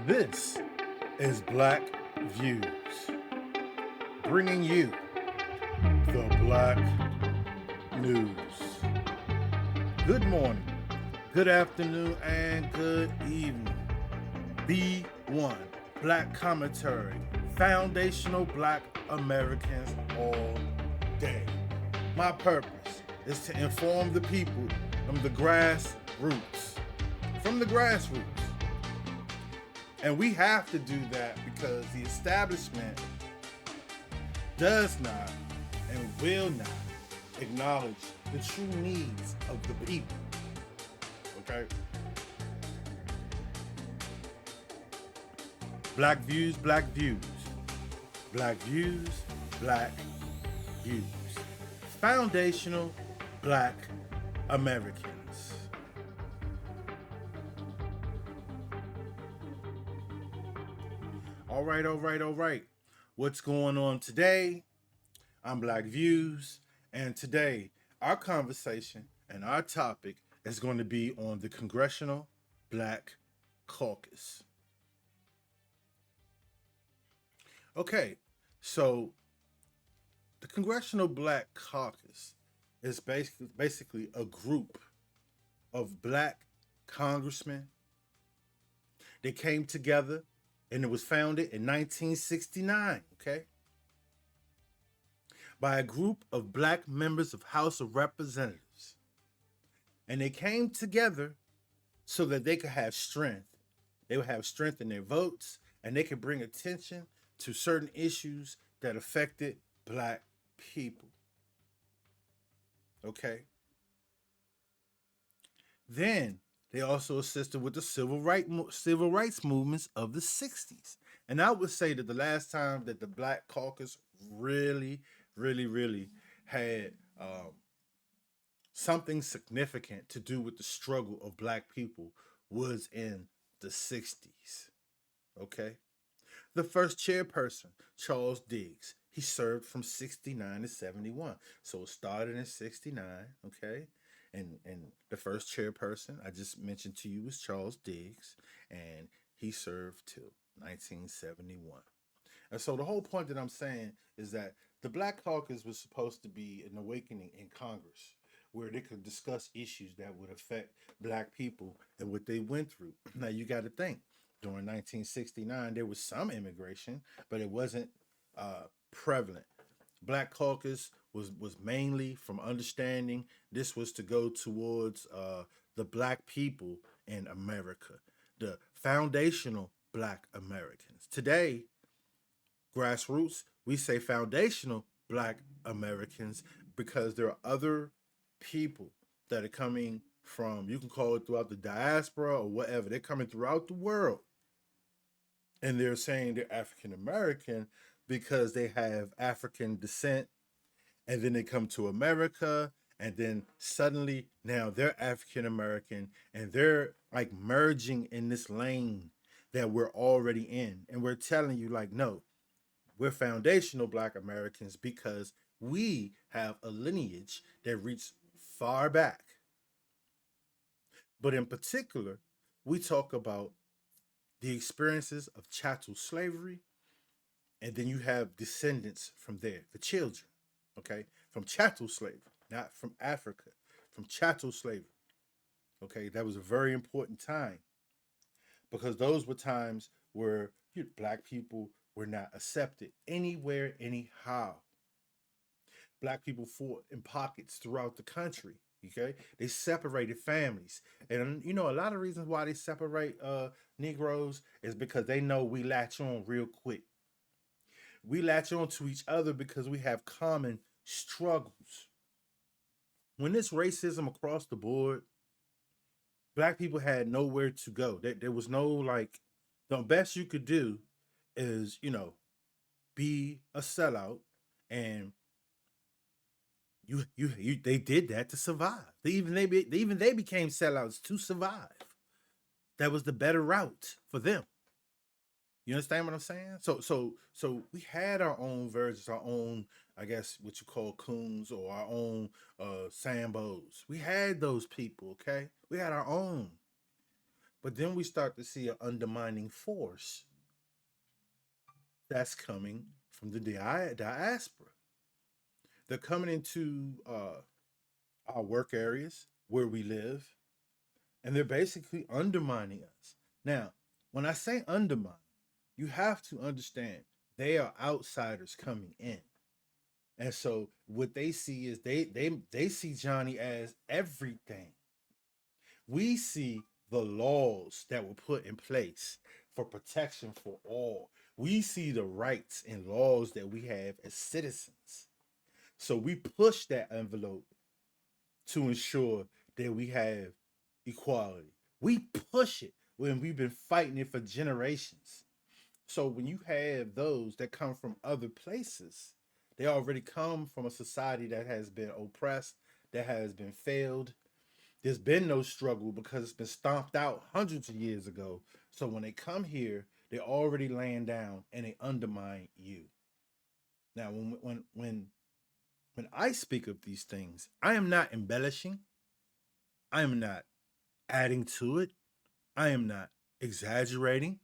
This is Black Views, bringing you the Black News. Good morning, good afternoon, and good evening. B1, Black Commentary, foundational Black Americans all day. My purpose is to inform the people from the grassroots. From the grassroots. And we have to do that because the establishment does not and will not acknowledge the true needs of the people. Okay? Black views, black views. Black views, black views. Foundational Black Americans. All right, all right, all right. What's going on today? I'm Black Views, and today our conversation and our topic is going to be on the Congressional Black Caucus. Okay, so the Congressional Black Caucus is basically a group of black congressmen. They came together and it was founded in 1969, okay? By a group of black members of House of Representatives. And they came together so that they could have strength. They would have strength in their votes and they could bring attention to certain issues that affected black people. Okay? Then they also assisted with the civil rights movements of the 60s. And I would say that the last time that the Black Caucus really had something significant to do with the struggle of black people was in the 60s. Okay? The first chairperson, Charles Diggs, he served from 69 to 71. So it started in 69, okay? And the first chairperson I just mentioned to you was Charles Diggs, and he served till 1971. And so the whole point that I'm saying is that the Black Caucus was supposed to be an awakening in Congress where they could discuss issues that would affect black people and what they went through. Now you got to think, during 1969 there was some immigration, but it wasn't prevalent. Black Caucus was mainly from understanding this was to go towards the black people in America, the foundational black Americans. Today, grassroots, we say foundational black Americans because there are other people that are coming from, you can call it throughout the diaspora or whatever, they're coming throughout the world. And they're saying they're African American because they have African descent, and then they come to America, and then suddenly now they're African American and they're like merging in this lane that we're already in. And we're telling you, like, no, we're foundational black Americans because we have a lineage that reaches far back. But in particular, we talk about the experiences of chattel slavery, and then you have descendants from there, the children, okay, from chattel slavery, not from Africa, from chattel slavery. Okay, that was a very important time because those were times where black people were not accepted anywhere, anyhow. Black people fought in pockets throughout the country. Okay, they separated families, and a lot of reasons why they separate Negroes is because they know we latch on real quick. We latch on to each other because we have common struggles. When it's racism across the board, black people had nowhere to go. There was no like, the best you could do is, be a sellout, and you they did that to survive. They became sellouts to survive. That was the better route for them. You understand what I'm saying? So we had our own versions, our own, I guess what you call coons, or our own Sambos. We had those people, okay? We had our own. But then we start to see an undermining force that's coming from the diaspora. They're coming into our work areas where we live, and they're basically undermining us. Now, when I say undermine, you have to understand they are outsiders coming in. And so what they see is they see Johnny as everything. We see the laws that were put in place for protection for all. We see the rights and laws that we have as citizens. So we push that envelope to ensure that we have equality. We push it when we've been fighting it for generations. So when you have those that come from other places, they already come from a society that has been oppressed, that has been failed. There's been no struggle because it's been stomped out hundreds of years ago. So when they come here, they're already laying down and they undermine you. Now, when I speak of these things, I am not embellishing. I am not adding to it. I am not exaggerating.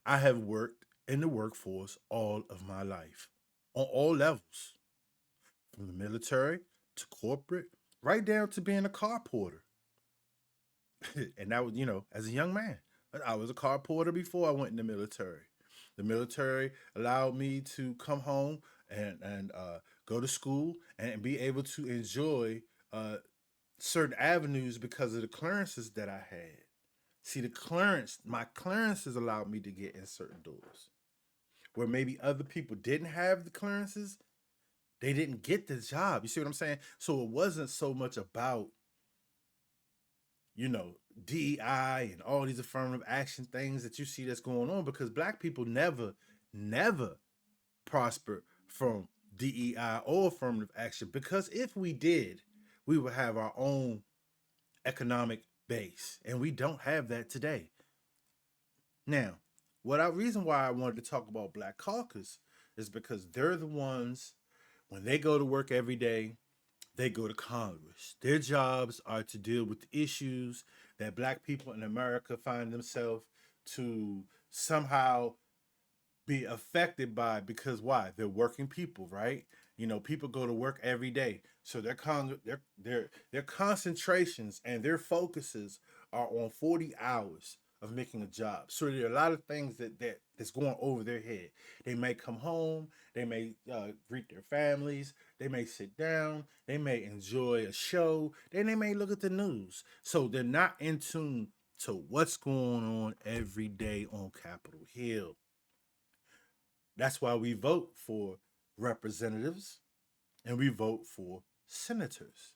I have worked in the workforce all of my life on all levels, from the military to corporate, right down to being a car porter. And that was, as a young man, I was a car porter before I went in the military. The military allowed me to come home and go to school and be able to enjoy certain avenues because of the clearances that I had. See, my clearances allowed me to get in certain doors where maybe other people didn't have the clearances. They didn't get the job. You see what I'm saying? So it wasn't so much about, you know, DEI and all these affirmative action things that you see that's going on because black people never prospered from DEI or affirmative action because if we did, we would have our own economic base, and we don't have that today. Now, reason why I wanted to talk about Black Caucus is because they're the ones when they go to work every day, they go to Congress. Their jobs are to deal with the issues that Black people in America find themselves to somehow be affected by because why? They're working people, right? People go to work every day. So their concentrations and their focuses are on 40 hours of making a job. So there are a lot of things that's going over their head. They may come home, they may greet their families, they may sit down, they may enjoy a show, then they may look at the news. So they're not in tune to what's going on every day on Capitol Hill. That's why we vote for representatives and we vote for senators.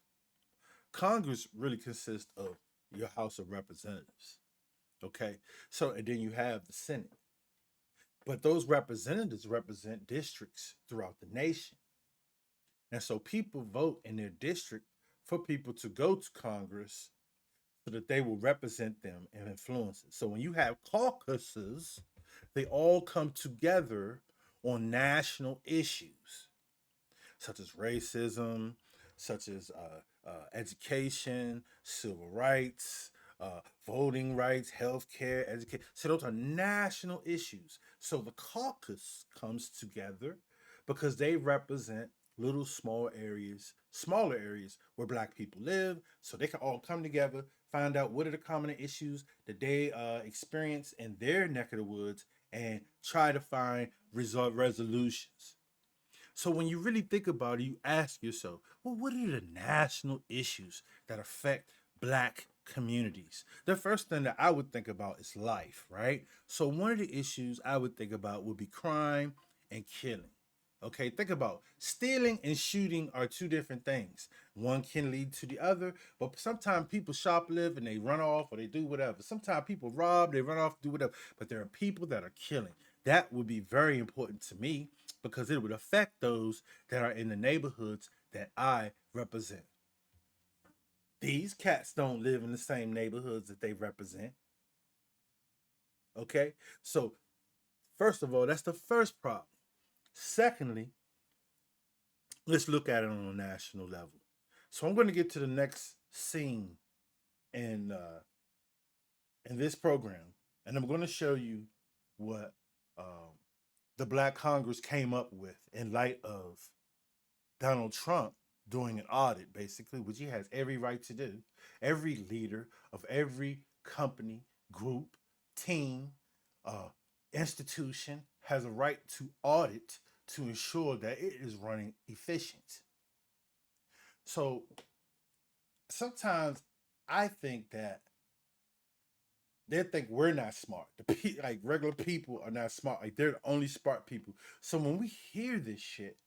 Congress really consists of your House of Representatives. Okay. So, and then you have the Senate. But those representatives represent districts throughout the nation. And so people vote in their district for people to go to Congress so that they will represent them and influence it. So when you have caucuses, they all come together on national issues such as racism, such as education, civil rights, voting rights, healthcare, education. So those are national issues. So the caucus comes together because they represent little smaller areas where black people live, so they can all come together, find out what are the common issues that they experience in their neck of the woods, and try to find resolutions. So when you really think about it, you ask yourself, well, what are the national issues that affect black communities? The first thing that I would think about is life, right? So one of the issues I would think about would be crime and killing. Okay, think about stealing and shooting are two different things. One can lead to the other, but sometimes people shoplift and they run off or they do whatever. Sometimes people rob, they run off, do whatever. But there are people that are killing. That would be very important to me because it would affect those that are in the neighborhoods that I represent. These cats don't live in the same neighborhoods that they represent. Okay, so first of all, that's the first problem. Secondly, let's look at it on a national level. So I'm going to get to the next scene in in this program, and I'm going to show you what the Black Congress came up with in light of Donald Trump doing an audit, basically, which he has every right to do. Every leader of every company, group, team, uh, institution has a right to audit to ensure that it is running efficient. So sometimes I think that they think we're not smart. Like regular people are not smart. Like they're the only smart people. So when we hear this shit,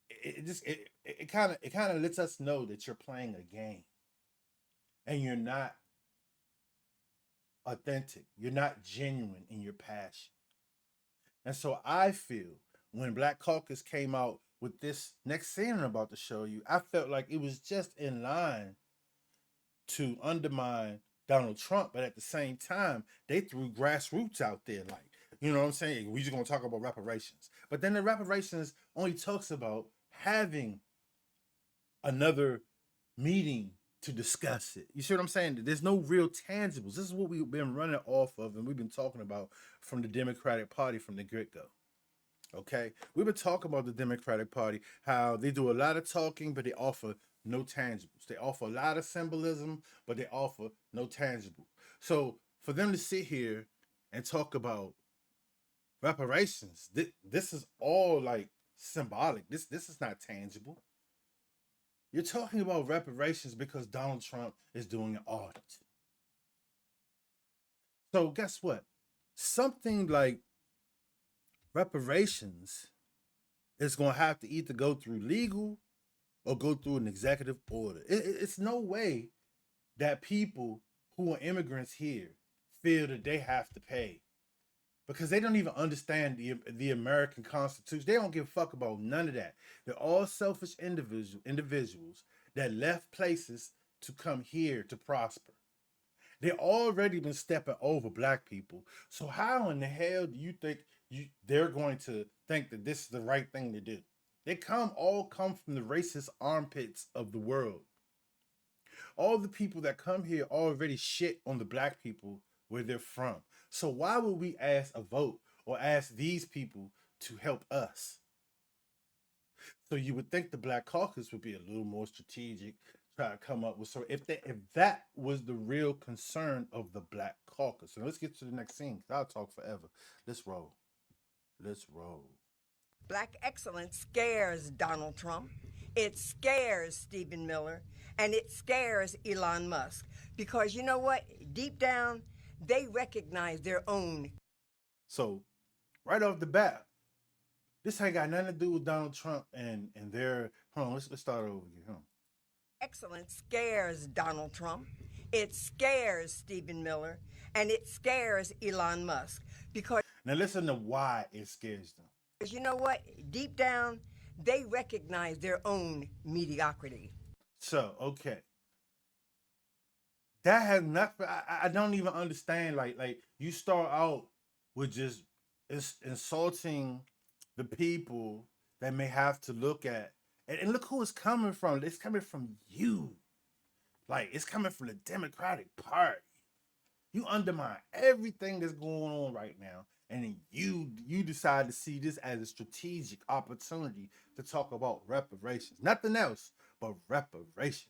it just it kind of lets us know that you're playing a game and you're not authentic. You're not genuine in your passion. And so I feel when Black Caucus came out with this next scene I'm about to show you, I felt like it was just in line to undermine Donald Trump, but at the same time, they threw grassroots out there, like, you know what I'm saying? We just gonna talk about reparations. But then the reparations only talks about having another meeting to discuss it. You see what I'm saying? There's no real tangibles. This is what we've been running off of and we've been talking about from the Democratic Party from the get-go. Okay? We've been talking about the Democratic Party, how they do a lot of talking, but they offer no tangibles. They offer a lot of symbolism, but they offer no tangible. So for them to sit here and talk about reparations, this is all like symbolic. This is not tangible. You're talking about reparations because Donald Trump is doing an audit. So guess what? Something like reparations is going to have to either go through legal or go through an executive order. It's no way that people who are immigrants here feel that they have to pay because they don't even understand the American Constitution. They don't give a fuck about none of that. They're all selfish individuals that left places to come here to prosper. They already been stepping over black people. So how in the hell do you think they're going to think that this is the right thing to do? They all come from the racist armpits of the world. All the people that come here already shit on the black people where they're from. So why would we ask a vote or ask these people to help us? So you would think the Black Caucus would be a little more strategic, try to come up with so if that was the real concern of the Black Caucus. And let's get to the next scene because I'll talk forever. Let's roll. Let's roll. Black excellence scares Donald Trump. It scares Stephen Miller. And it scares Elon Musk. Because you know what? Deep down, they recognize their own. So, right off the bat, this ain't got nothing to do with Donald Trump and their. Hold on, let's start over again. Hold on. Excellence scares Donald Trump. It scares Stephen Miller. And it scares Elon Musk. Because now listen to why it scares them. you know what? Deep down, they recognize their own mediocrity. So, okay. That has nothing. I don't even understand. Like you start out with just insulting the people that may have to look at, and look who it's coming from. It's coming from you. Like it's coming from the Democratic Party. You undermine everything that's going on right now, and then you decide to see this as a strategic opportunity to talk about reparations. Nothing else but reparations.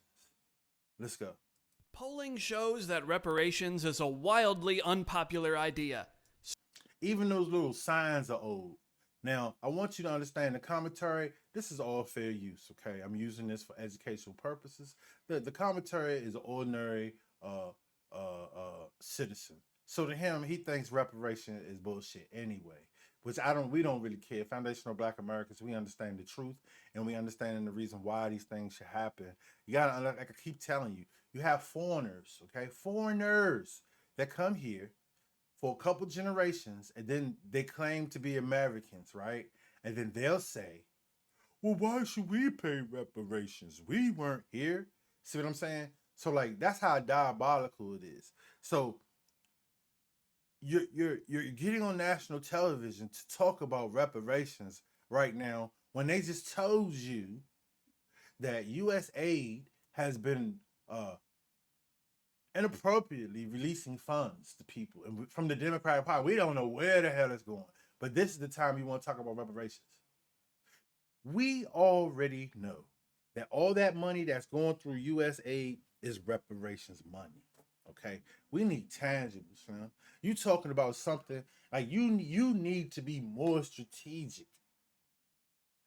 Let's go. Polling shows that reparations is a wildly unpopular idea. Even those little signs are old. Now, I want you to understand the commentary. This is all fair use, okay? I'm using this for educational purposes. The commentary is an ordinary citizen. So to him, he thinks reparation is bullshit anyway. Which we don't really care. Foundational Black Americans, we understand the truth and we understand the reason why these things should happen. You gotta, like I keep telling you, you have foreigners, okay? Foreigners that come here for a couple generations and then they claim to be Americans, right? And then they'll say, well, why should we pay reparations? We weren't here. See what I'm saying? So like that's how diabolical it is. So you're getting on national television to talk about reparations right now when they just told you that U.S. aid has been inappropriately releasing funds to people and from the Democratic Party. We don't know where the hell it's going. But this is the time you want to talk about reparations. We already know that all that money that's going through U.S. aid is reparations money. Okay, we need tangibles, man. You talking about something like you need to be more strategic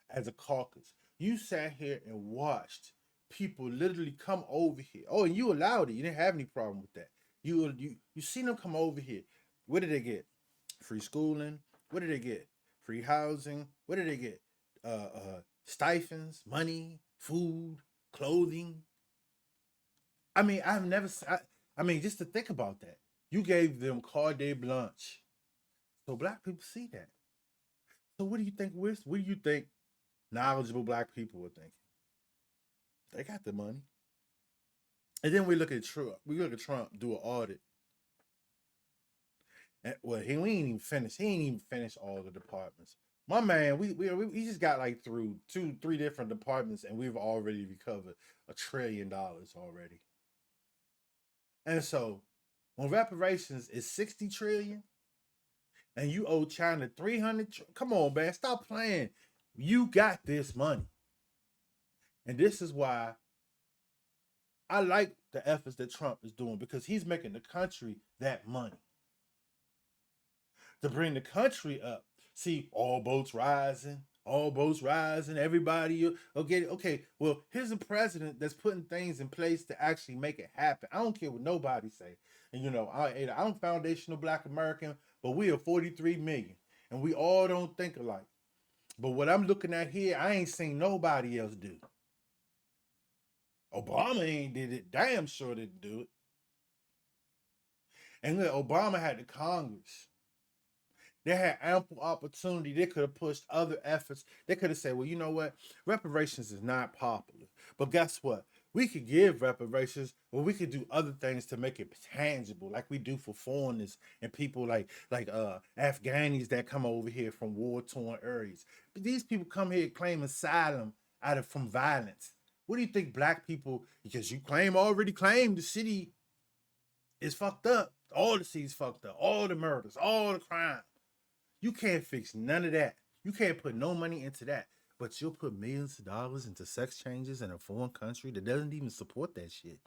as a caucus. You sat here and watched people literally come over here. Oh, and you allowed it. You didn't have any problem with that. You seen them come over here. What did they get? Free schooling. What did they get? Free housing. What did they get? Stipends, money, food, clothing. I mean, I've never. I mean, just to think about that, you gave them carte blanche, so black people see that. So what do you think? What do you think knowledgeable black people were thinking? They got the money, and then we look at Trump. We look at Trump do an audit, and well, we ain't even finished. He ain't even finished all the departments. My man, we just got like through 2-3 different departments, and we've already recovered $1 trillion already. And so, when reparations is 60 trillion, and you owe China 300, come on, man, stop playing. You got this money, and this is why I like the efforts that Trump is doing, because he's making the country that money to bring the country up. See, all boats rising, everybody will get it. Okay, well, here's a president that's putting things in place to actually make it happen. I don't care what nobody say. And I'm foundational black American, but we are 43 million, and we all don't think alike. But what I'm looking at here, I ain't seen nobody else do. Obama ain't did it. Damn sure didn't do it. And look, Obama had the Congress. They had ample opportunity. They could have pushed other efforts. They could have said, well, you know what? Reparations is not popular. But guess what? We could give reparations, but we could do other things to make it tangible, like we do for foreigners and people like Afghanis that come over here from war-torn areas. But these people come here claim asylum from violence. What do you think black people, because you already claim the city is fucked up. All the city's fucked up. All the murders, all the crime. You can't fix none of that. You can't put no money into that. But you'll put millions of dollars into sex changes in a foreign country that doesn't even support that shit.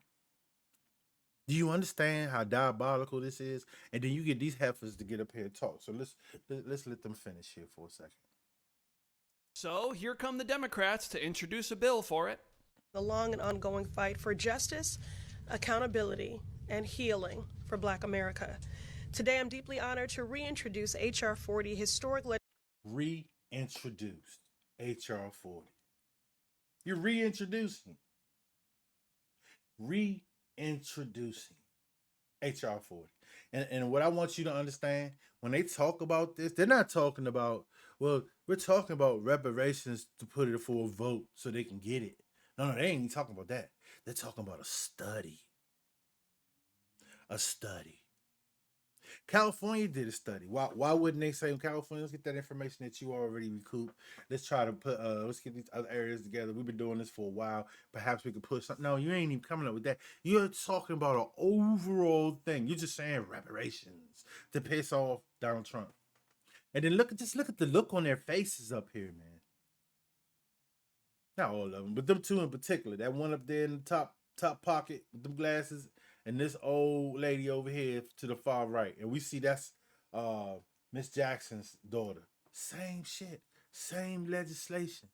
Do you understand how diabolical this is? And then you get these heifers to get up here and talk. So let's let them finish here for a second. So here come the Democrats to introduce a bill for it. The long and ongoing fight for justice, accountability, and healing for Black America. Today, I'm deeply honored to reintroduce H.R. 40, historic Reintroduced H.R. 40. You're reintroducing H.R. 40. And what I want you to understand, when they talk about this, they're not talking about, well, we're talking about reparations to put it for a vote so they can get it. No, they ain't even talking about that. They're talking about a study. A study. California did a study. Why wouldn't they say, California, let's get that information that you already recouped. Let's try to let's get these other areas together. We've been doing this for a while. Perhaps we could push something. No, you ain't even coming up with that. You're talking about an overall thing. You're just saying reparations to piss off Donald Trump. And then look at the look on their faces up here, man. Not all of them, but them two in particular. That one up there in the top pocket with them glasses, and this old lady over here to the far right. And we see that's Miss Jackson's daughter. Same shit. Same legislation.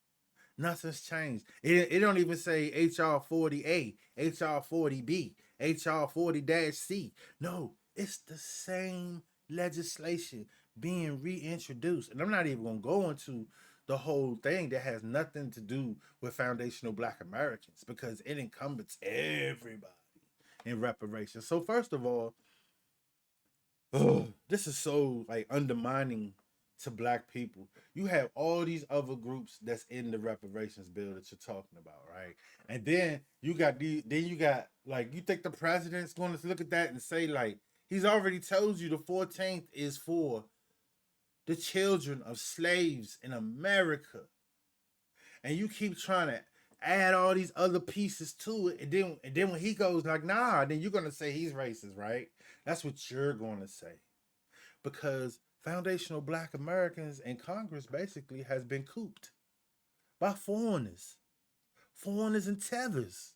Nothing's changed. It don't even say HR 40A, HR 40B, HR 40-C. No, it's the same legislation being reintroduced. And I'm not even going to go into the whole thing that has nothing to do with foundational Black Americans, because it encompasses everybody in reparations. So first of all, this is so undermining to Black people. You have all these other groups that's in the reparations bill that you're talking about, right? And then you got you think the president's going to look at that and say, he's already told you the 14th is for the children of slaves in America. And you keep trying to add all these other pieces to it, and then when he goes like, nah, then you're gonna say he's racist, right? That's what you're gonna say. Because foundational black Americans in Congress basically has been cooped by foreigners. Foreigners and tethers.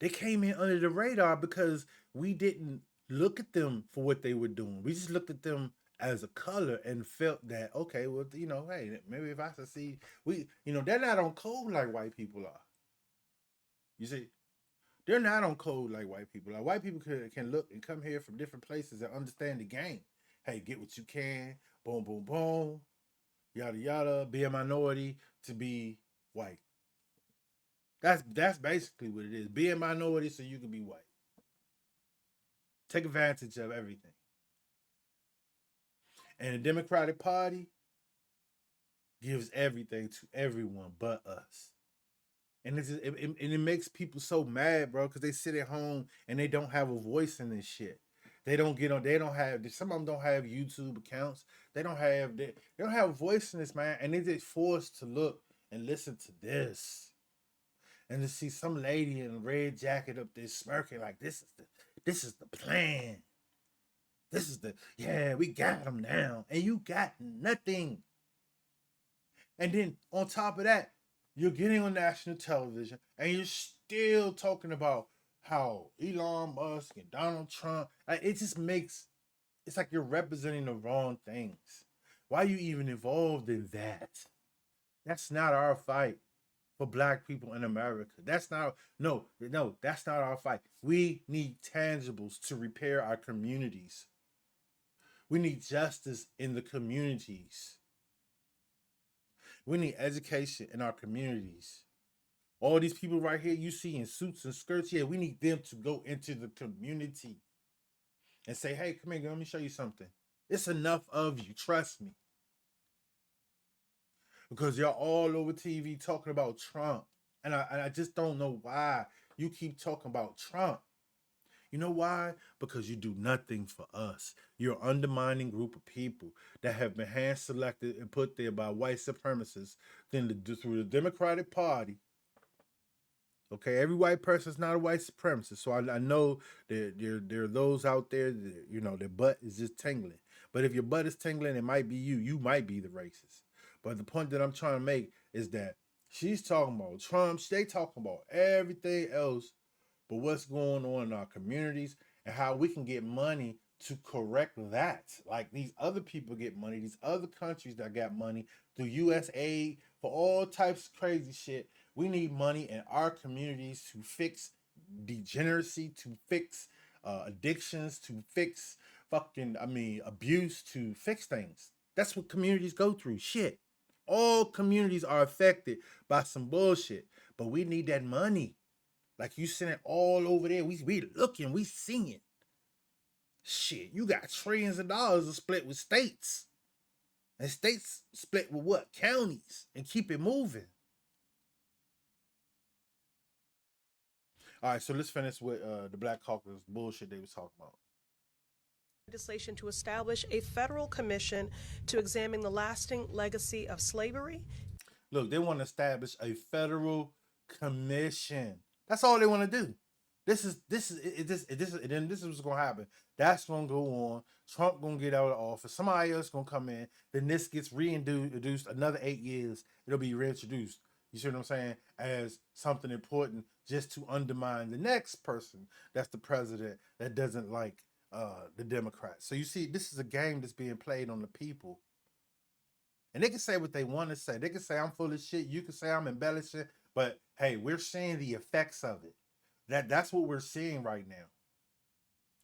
They came in under the radar because we didn't look at them for what they were doing. We just looked at them as a color and felt that, okay, well, hey, maybe if I succeed, they're not on code like white people are. You see, they're not on code like white people. Like white people can look and come here from different places and understand the game. Hey, get what you can, boom, boom, boom, yada yada. Be a minority to be white. That's basically what it is. Be a minority so you can be white. Take advantage of everything. And the Democratic Party gives everything to everyone but us. And it makes people so mad, bro, because they sit at home and they don't have a voice in this shit. They don't get on. They don't have. Some of them don't have YouTube accounts. They don't have. They don't have a voice in this, man. And they just forced to look and listen to this, and to see some lady in a red jacket up there smirking like this is the plan. This is we got them now, and you got nothing. And then on top of that, you're getting on national television, and you're still talking about how Elon Musk and Donald Trump. It just makes it's like you're representing the wrong things. Why are you even involved in that? That's not our fight for black people in America. That's not that's not our fight. We need tangibles to repair our communities. We need justice in the communities. We need education in our communities. All these people right here you see in suits and skirts, we need them to go into the community and say, hey, come here, let me show you something. It's enough of you, trust me. Because y'all all over TV talking about Trump. And I just don't know why you keep talking about Trump. You know why? Because you do nothing for us. You're an undermining group of people that have been hand selected and put there by white supremacists through the Democratic Party. Okay, every white person is not a white supremacist. So I know that there are those out there that, their butt is just tingling. But if your butt is tingling, it might be you. You might be the racist. But the point that I'm trying to make is that she's talking about Trump. They talking about everything else but what's going on in our communities and how we can get money to correct that. Like these other people get money, these other countries that got money through U.S. aid for all types of crazy shit. We need money in our communities to fix degeneracy, to fix addictions, to fix abuse, to fix things. That's what communities go through. Shit. All communities are affected by some bullshit, but we need that money. Like you send it all over there. We looking, we seeing. Shit, you got trillions of dollars to split with states. And states split with what? Counties. And keep it moving. All right, so let's finish with the Black Caucus bullshit they was talking about. Legislation to establish a federal commission to examine the lasting legacy of slavery. Look, they want to establish a federal commission. That's all they want to do. This is what's gonna happen. That's gonna go on. Trump gonna get out of office. Somebody else gonna come in. Then this gets reintroduced another 8 years. It'll be reintroduced. You see what I'm saying? As something important, just to undermine the next person that's the president that doesn't like the Democrats. So you see, this is a game that's being played on the people. And they can say what they want to say. They can say I'm full of shit. You can say I'm embellishing. But hey, we're seeing the effects of it. That's what we're seeing right now.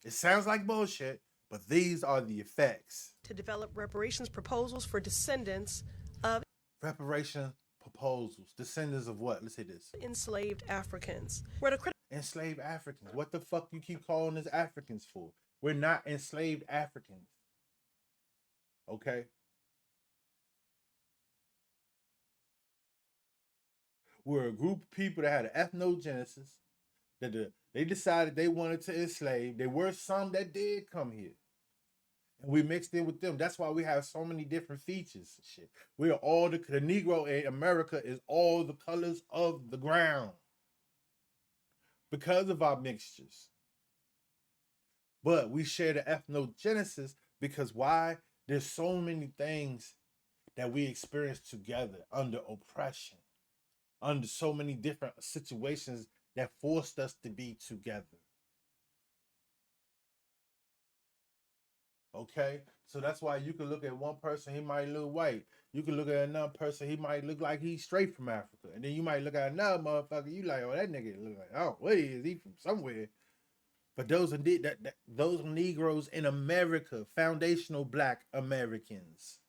It sounds like bullshit, but these are the effects. To develop reparations proposals for descendants of reparation proposals. Descendants of what? Let's say this. Enslaved Africans. Enslaved Africans. What the fuck you keep calling us Africans for? We're not enslaved Africans. Okay? We're a group of people that had an ethnogenesis, that they decided they wanted to enslave. There were some that did come here. And we mixed in with them. That's why we have so many different features and shit. We are all the Negro in America is all the colors of the ground because of our mixtures. But we share the ethnogenesis because why? There's so many things that we experience together under oppression, under so many different situations that forced us to be together. Okay, so that's why you can look at one person, he might look white. You can look at another person, he might look like he's straight from Africa, and then you might look at another motherfucker, you like, oh, that nigga look like, oh, where is he from? Somewhere. But those are those Negroes in America, foundational Black Americans.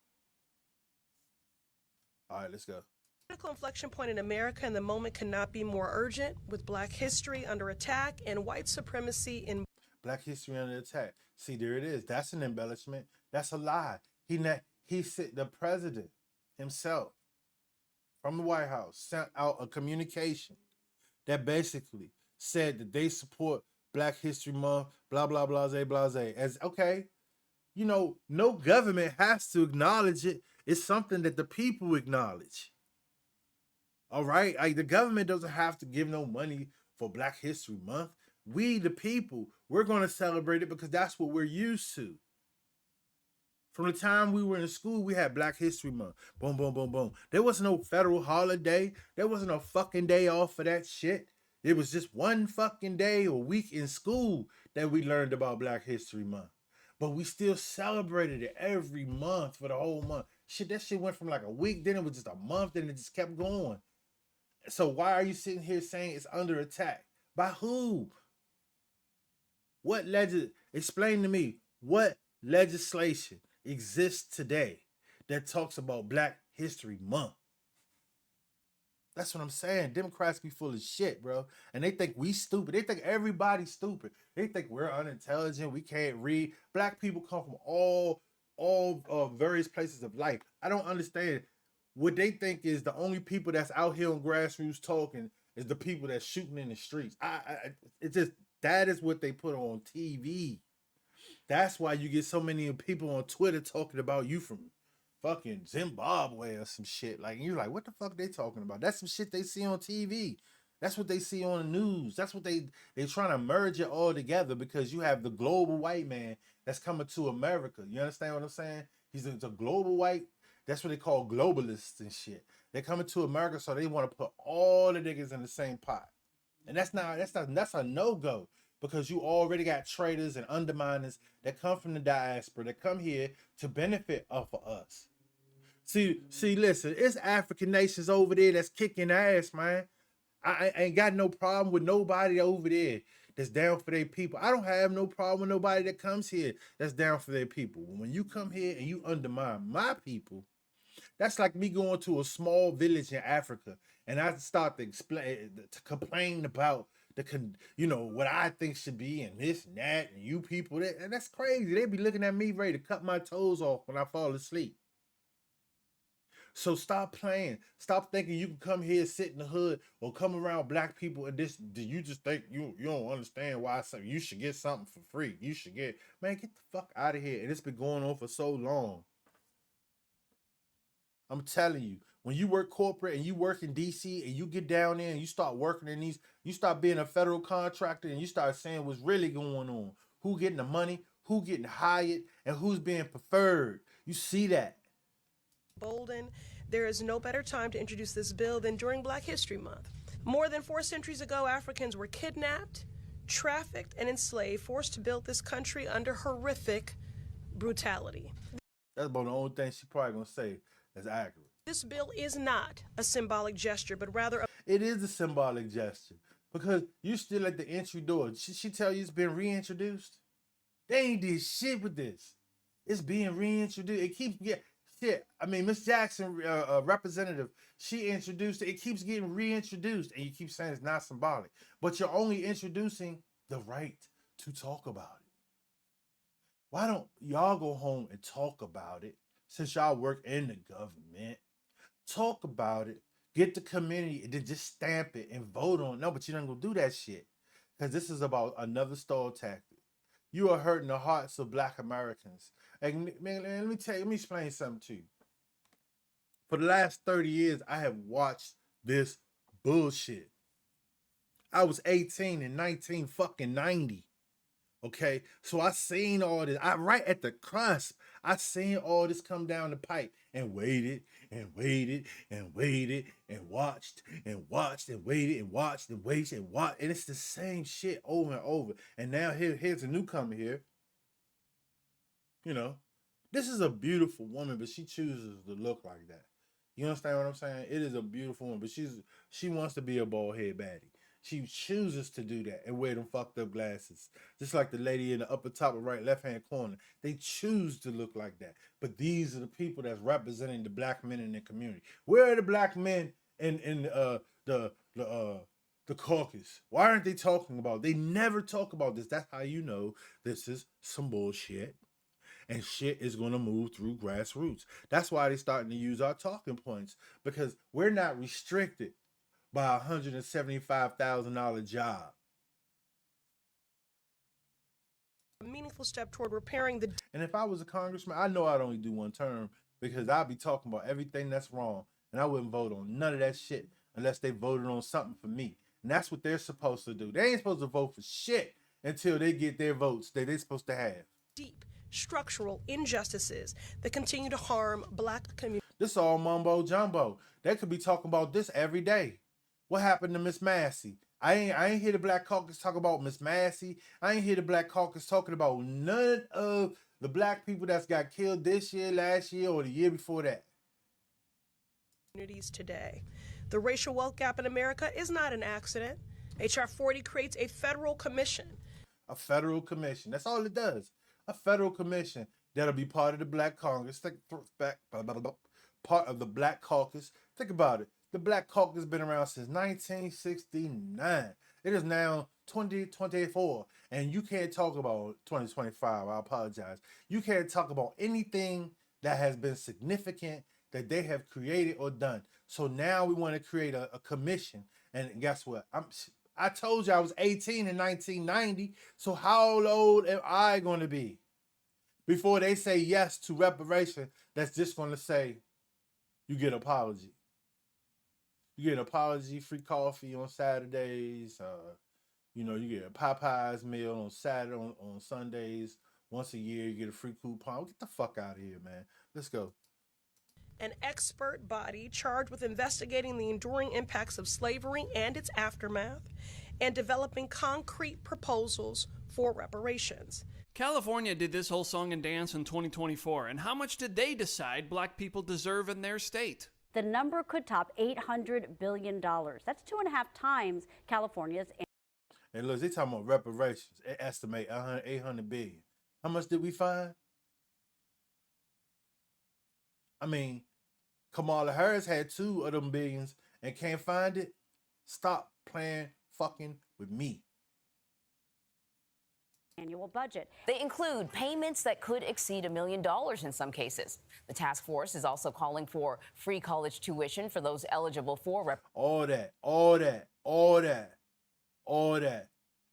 All right, let's go. Political inflection point in America, and the moment cannot be more urgent, with Black history under attack and white supremacy in Black history under attack. See, there it is. That's an embellishment. That's a lie. He said the president himself from the White House sent out a communication that basically said that they support Black History Month, blah blah blase blase. As okay, you know, no government has to acknowledge it. It's something that the people acknowledge. All right, like the government doesn't have to give no money for Black History Month. We, the people, we're going to celebrate it because that's what we're used to. From the time we were in school, we had Black History Month. Boom, boom, boom, boom. There was no federal holiday. There wasn't a fucking day off for that shit. It was just one fucking day or week in school that we learned about Black History Month. But we still celebrated it every month for the whole month. Shit, that shit went from like a week, then it was just a month, then it just kept going. So why are you sitting here saying it's under attack? By who? What explain to me what legislation exists today that talks about Black History Month? That's what I'm saying. Democrats be full of shit, bro. And they think we stupid. They think everybody's stupid. They think we're unintelligent. We can't read. Black people come from all various places of life. I don't understand. What they think is the only people that's out here on grassroots talking is the people that's shooting in the streets. It's just that is what they put on TV. That's why you get so many people on Twitter talking about you from fucking Zimbabwe or some shit. Like, you're like, what the fuck they talking about? That's some shit they see on TV. That's what they see on the news. That's what they're trying to merge it all together because you have the global white man that's coming to America. You understand what I'm saying? He's a global white. That's what they call globalists and shit. They're coming to America, so they want to put all the niggas in the same pot. And that's a no-go because you already got traitors and underminers that come from the diaspora that come here to benefit off of us. See, listen, it's African nations over there that's kicking ass, man. I ain't got no problem with nobody over there that's down for their people. I don't have no problem with nobody that comes here that's down for their people. When you come here and you undermine my people, that's like me going to a small village in Africa and I start to complain about what I think should be and this and that and you people that, and that's crazy. They be looking at me ready to cut my toes off when I fall asleep. So stop playing. Stop thinking you can come here, sit in the hood, or come around Black people and this. Do you just think you don't understand why you should get something for free? You should get get the fuck out of here. And it's been going on for so long. I'm telling you, when you work corporate and you work in DC and you get down there and you start working in these, you start being a federal contractor and you start saying what's really going on. Who getting the money, who getting hired, and who's being preferred. You see that. Bolden, there is no better time to introduce this bill than during Black History Month. More than 4 centuries ago, Africans were kidnapped, trafficked, and enslaved, forced to build this country under horrific brutality. That's about the only thing she probably gonna say that's accurate. This bill is not a symbolic gesture, but rather it is a symbolic gesture because you still at the entry door. She tell you it's been reintroduced. They ain't did shit with this. It's being reintroduced. It keeps getting shit. I mean, Miss Jackson, representative, she introduced it. It keeps getting reintroduced, and you keep saying it's not symbolic, but you're only introducing the right to talk about it. Why don't y'all go home and talk about it since y'all work in the government? Talk about it, get the community, and then just stamp it and vote on it. No, but you don't go do that shit because this is about another stall tactic. You are hurting the hearts of black Americans. And man, let me explain something to you. For the last 30 years, I have watched this bullshit. I was 18 in 19 fucking 90. Okay, so I seen all this. I right at the cusp. I seen all this come down the pipe and waited and waited and waited and watched and watched and waited and watched and waited and watched. And it's the same shit over and over. And now here's a newcomer here. You know, this is a beautiful woman, but she chooses to look like that. You understand what I'm saying? It is a beautiful woman, but she wants to be a bald head baddie. She chooses to do that and wear them fucked up glasses. Just like the lady in the upper top of right left hand corner. They choose to look like that. But these are the people that's representing the black men in the community. Where are the black men in the caucus? Why aren't they talking about it? They never talk about this. That's how you know this is some bullshit. And shit is going to move through grassroots. That's why they're starting to use our talking points, because we're not restricted by a $175,000 job. A meaningful step toward repairing the. And if I was a congressman, I know I'd only do one term, because I'd be talking about everything that's wrong, and I wouldn't vote on none of that shit unless they voted on something for me. And that's what they're supposed to do. They ain't supposed to vote for shit until they get their votes that they're supposed to have. Deep structural injustices that continue to harm black communities. This all mumbo jumbo. They could be talking about this every day. What happened to Miss Massey? I ain't hear the Black Caucus talk about Miss Massey. I ain't hear the Black Caucus talking about none of the black people that's got killed this year, last year, or the year before that. Communities today. The racial wealth gap in America is not an accident. H.R. 40 creates a federal commission. A federal commission. That's all it does. A federal commission that'll be part of the Black Congress. Part of the Black Caucus. Think about it. The Black Caucus has been around since 1969. It is now 2024. And you can't talk about 2025. I apologize. You can't talk about anything that has been significant that they have created or done. So now we want to create a commission. And guess what? I told you I was 18 in 1990. So how old am I going to be before they say yes to reparation? That's just going to say you get an apology. You get an apology, free coffee on Saturdays. You get a Popeyes meal on Saturday, on Sundays. Once a year, you get a free coupon. Get the fuck out of here, man. Let's go. An expert body charged with investigating the enduring impacts of slavery and its aftermath and developing concrete proposals for reparations. California did this whole song and dance in 2024, and how much did they decide black people deserve in their state? The number could top $800 billion. That's 2.5 times California's. And look, they talking about reparations. They estimate $800 billion. How much did we find? I mean, Kamala Harris had 2 of them billions and can't find it. Stop playing fucking with me. Annual budget. They include payments that could exceed $1 million in some cases. The task force is also calling for free college tuition for those eligible for all that.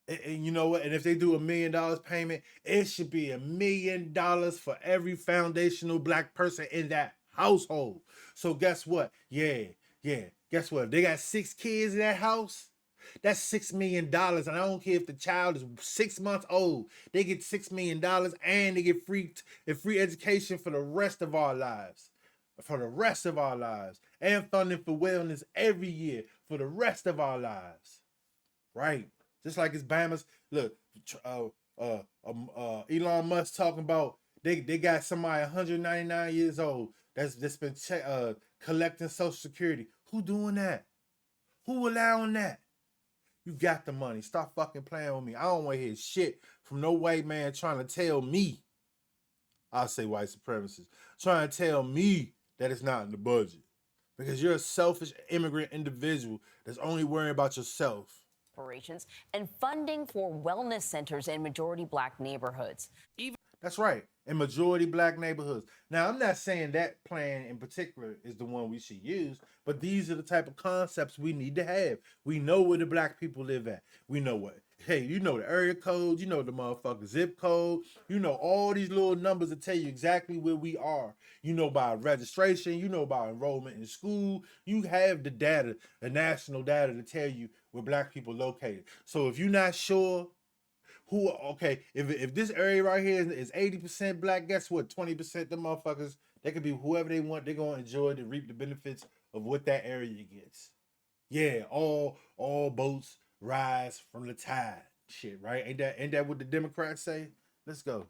And you know what? And if they do $1 million payment, it should be $1 million for every foundational black person in that household. So guess what? Yeah. Guess what? If they got 6 kids in that house, that's $6 million. And I don't care if the child is 6 months old. They get $6 million and they get free education for the rest of our lives. And funding for wellness every year for the rest of our lives. Right? Just like it's Bama's. Look, Elon Musk talking about they got somebody 199 years old that's been collecting Social Security. Who doing that? Who allowing that? You got the money. Stop fucking playing with me. I don't want to hear shit from no white man trying to tell me. I'll say white supremacists. Trying to tell me that it's not in the budget. Because you're a selfish immigrant individual that's only worrying about yourself. Reparations and funding for wellness centers in majority black neighborhoods. That's right. In majority black neighborhoods. Now, I'm not saying that plan in particular is the one we should use, but these are the type of concepts we need to have. We know where the black people live at. We know what. Hey, you know the area code, you know the motherfucking zip code, you know all these little numbers that tell you exactly where we are. You know by registration, you know by enrollment in school. You have the data, the national data to tell you where black people located. So if you're not sure who, okay, if this area right here is 80% black, guess what? 20% the motherfuckers, they could be whoever they want, they're gonna enjoy to reap the benefits of what that area gets. Yeah, all boats rise from the tide. Shit, right? Ain't that what the Democrats say? Let's go.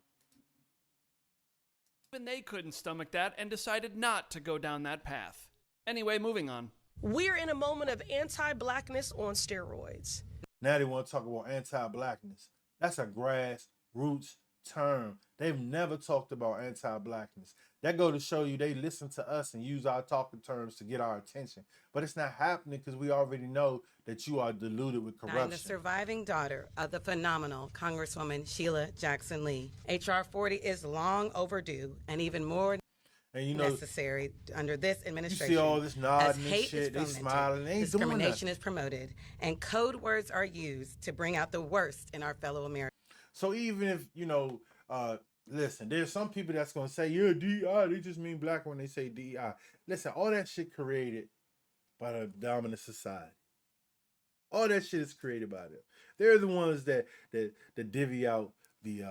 Even they couldn't stomach that and decided not to go down that path. Anyway, moving on. We're in a moment of anti-blackness on steroids. Now they want to talk about anti-blackness. That's a grassroots term. They've never talked about anti-blackness. That go to show you they listen to us and use our talking terms to get our attention. But it's not happening because we already know that you are deluded with corruption. I'm the surviving daughter of the phenomenal Congresswoman Sheila Jackson Lee. H.R. 40 is long overdue and even more and you know, necessary under this administration. You see all this nodding as and hate shit, they is fomented, smiling, they ain't discrimination doing nothing. is promoted, and code words are used to bring out the worst in our fellow Americans. So even if, you know, listen, there's some people that's going to say, yeah, DEI, they just mean black when they say DEI. Listen, all that shit created by the dominant society. All that shit is created by them. They're the ones that divvy out the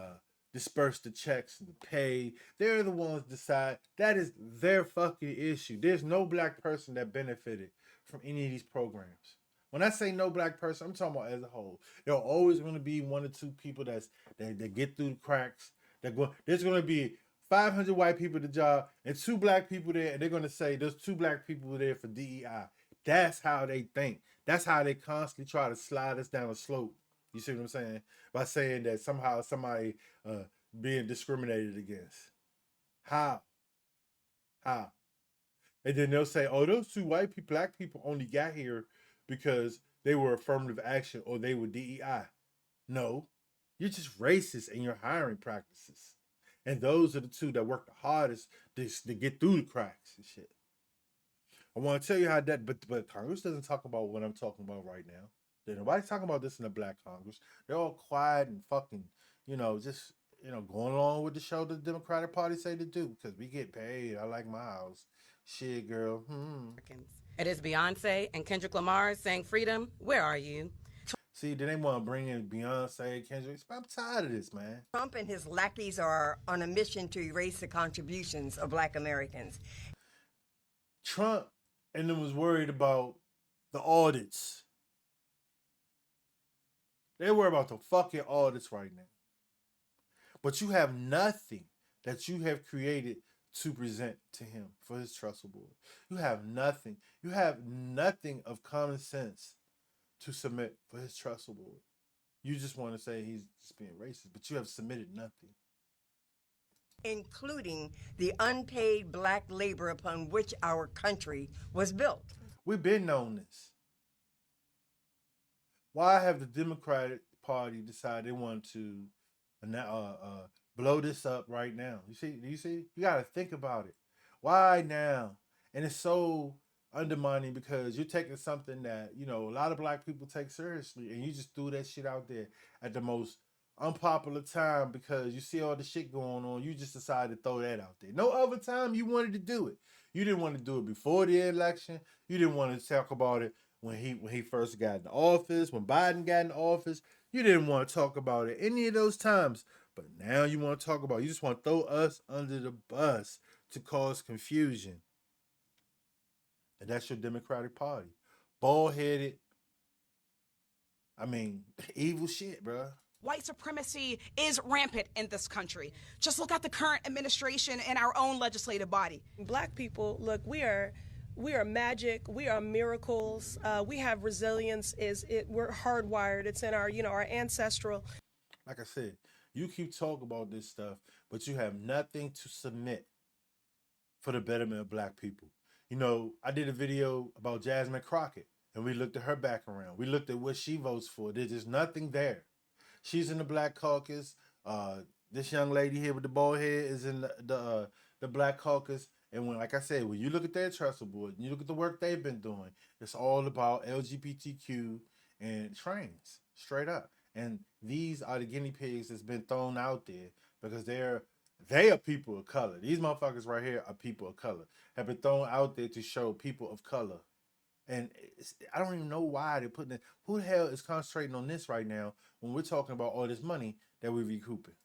disperse the checks and the pay. They're the ones decide. That is their fucking issue. There's no black person that benefited from any of these programs. When I say no black person, I'm talking about as a whole. There are always going to be one or two people that get through the cracks. There's going to be 500 white people at the job and 2 black people there, and they're going to say there's 2 black people there for DEI. That's how they think. That's how they constantly try to slide us down a slope. You see what I'm saying? By saying that somehow somebody being discriminated against. How? And then they'll say, oh, those 2 black people only got here because they were affirmative action or they were DEI. No, you're just racist in your hiring practices. And those are the 2 that work the hardest to get through the cracks and shit. I want to tell you how that, but Congress doesn't talk about what I'm talking about right now. Nobody's talking about this in the black Congress. They're all quiet and fucking, just, going along with the show the Democratic Party say to do because we get paid. I like my house. Shit, girl. It is Beyonce and Kendrick Lamar saying, freedom, where are you? See, then they want to bring in Beyonce, Kendrick. I'm tired of this, man. Trump and his lackeys are on a mission to erase the contributions of black Americans. Trump and them was worried about the audits. They worry about the fucking audits right now. But you have nothing that you have created to present to him for his trestle board. You have nothing. You have nothing of common sense to submit for his trestle board. You just want to say he's just being racist, but you have submitted nothing. Including the unpaid black labor upon which our country was built. We've been on this. Why have the Democratic Party decided they want to blow this up right now? Do you see? You got to think about it. Why now? And it's so undermining because you're taking something that, a lot of black people take seriously and you just threw that shit out there at the most unpopular time because you see all the shit going on. You just decided to throw that out there. No other time you wanted to do it. You didn't want to do it before the election. You didn't want to talk about it when he first got in office, when Biden got in office. You didn't want to talk about it any of those times. But now you want to talk about it. You just want to throw us under the bus to cause confusion. And that's your Democratic Party. Bald-headed. Evil shit, bro. White supremacy is rampant in this country. Just look at the current administration and our own legislative body. Black people, look, we are magic. We are miracles. We have resilience. We're hardwired. It's in our ancestral. Like I said, you keep talking about this stuff, but you have nothing to submit for the betterment of black people. I did a video about Jasmine Crockett, and we looked at her background. We looked at what she votes for. There's just nothing there. She's in the Black Caucus. This young lady here with the bald head is in the Black Caucus. And when, like I said, when you look at their trestle board, and you look at the work they've been doing, it's all about LGBTQ and trans, straight up. And these are the guinea pigs that's been thrown out there because they are people of color. These motherfuckers right here are people of color. Have been thrown out there to show people of color. And I don't even know why they're putting it. Who the hell is concentrating on this right now when we're talking about all this money that we're recouping?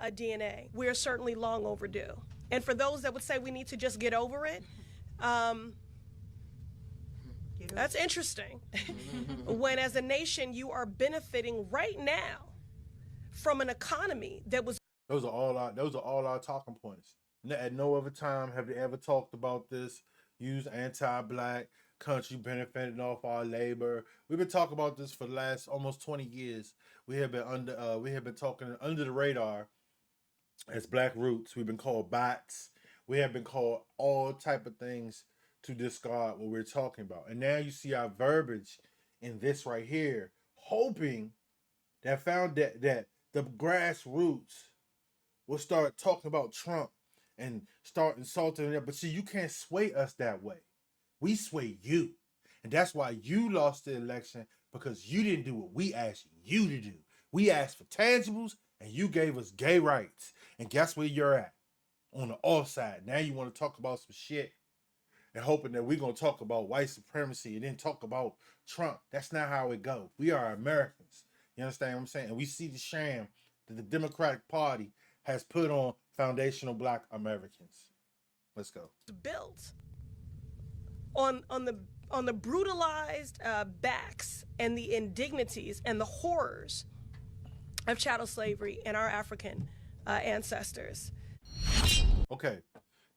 DNA. We're certainly long overdue. And for those that would say we need to just get over it, that's interesting. When as a nation you are benefiting right now from an economy that was. Those are all our talking points. At no other time have they ever talked about this. Use anti-black country benefiting off our labor. We've been talking about this for the last almost 20 years. We have been talking under the radar as Black Roots. We've been called bots. We have been called all type of things to discard what we're talking about. And now you see our verbiage in this right here, hoping that the grassroots will start talking about Trump and start insulting them. But see, you can't sway us that way. We sway you. And that's why you lost the election, because you didn't do what we asked you to do. We asked for tangibles and you gave us gay rights. And guess where you're at? On the off side. Now you want to talk about some shit and hoping that we're going to talk about white supremacy and then talk about Trump. That's not how it goes. We are Americans. You understand what I'm saying? And we see the sham that the Democratic Party has put on foundational Black Americans. Let's go. Built on the brutalized backs and the indignities and the horrors of chattel slavery and our African ancestors. Okay.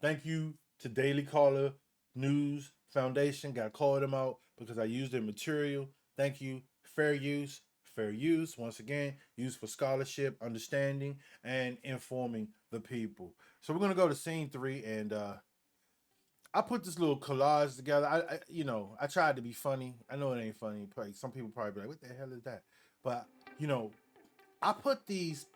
Thank you to Daily Caller News Foundation. Got to call them out because I used their material. Thank you. Fair use. Fair use, once again, used for scholarship, understanding, and informing the people. So we're going to go to scene 3, and I put this little collage together. I tried to be funny. I know it ain't funny. Probably, some people probably be like, what the hell is that? But, I put these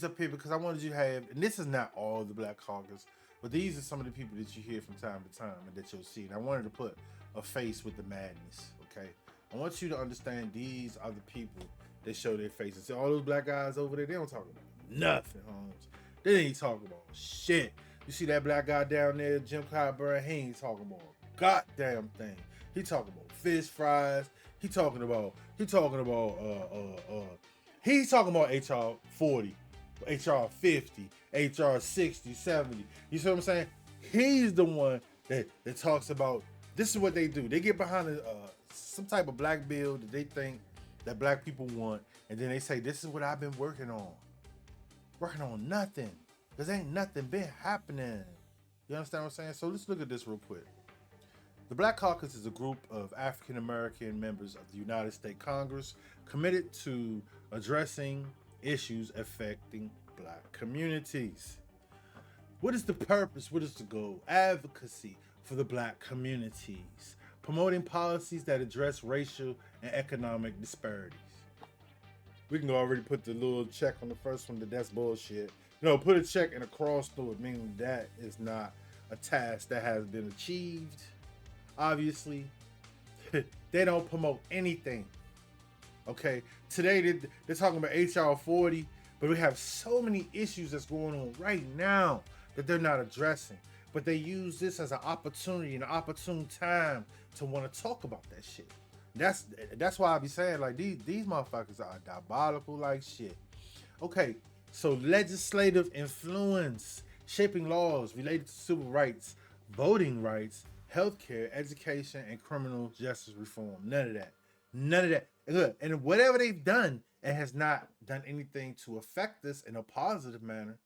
up here because I wanted you to have, and this is not all the Black Caucus, but these are some of the people that you hear from time to time and that you'll see. And I wanted to put a face with the madness, okay? I want you to understand these are the people that show their faces. See, all those black guys over there, they don't talk about nothing, Holmes. They ain't talking about shit. You see that black guy down there, Jim Clyburn, he ain't talking about a goddamn thing. He talking about fish fries. He's talking about HR 40, HR 50, HR 60, 70. You see what I'm saying? He's the one that talks about, this is what they do. They get behind some type of black bill that they think that black people want, and then they say, this is what I've been working on. Working on nothing. Because ain't nothing been happening. You understand what I'm saying? So let's look at this real quick. The Black Caucus is a group of African American members of the United States Congress committed to addressing issues affecting black communities. What is the purpose? What is the goal? Advocacy for the black communities. Promoting policies that address racial and economic disparities. We can already put the little check on the first one that's bullshit. Put a check and a cross through it, meaning that is not a task that has been achieved. Obviously, they don't promote anything. Okay, today they're talking about HR 40, but we have so many issues that's going on right now that they're not addressing. But they use this as an opportunity, an opportune time to want to talk about that shit. That's why I be saying, like, these motherfuckers are diabolical like shit. Okay, so legislative influence, shaping laws related to civil rights, voting rights, healthcare, education, and criminal justice reform. None of that. Look, and whatever they've done, it has not done anything to affect us in a positive manner.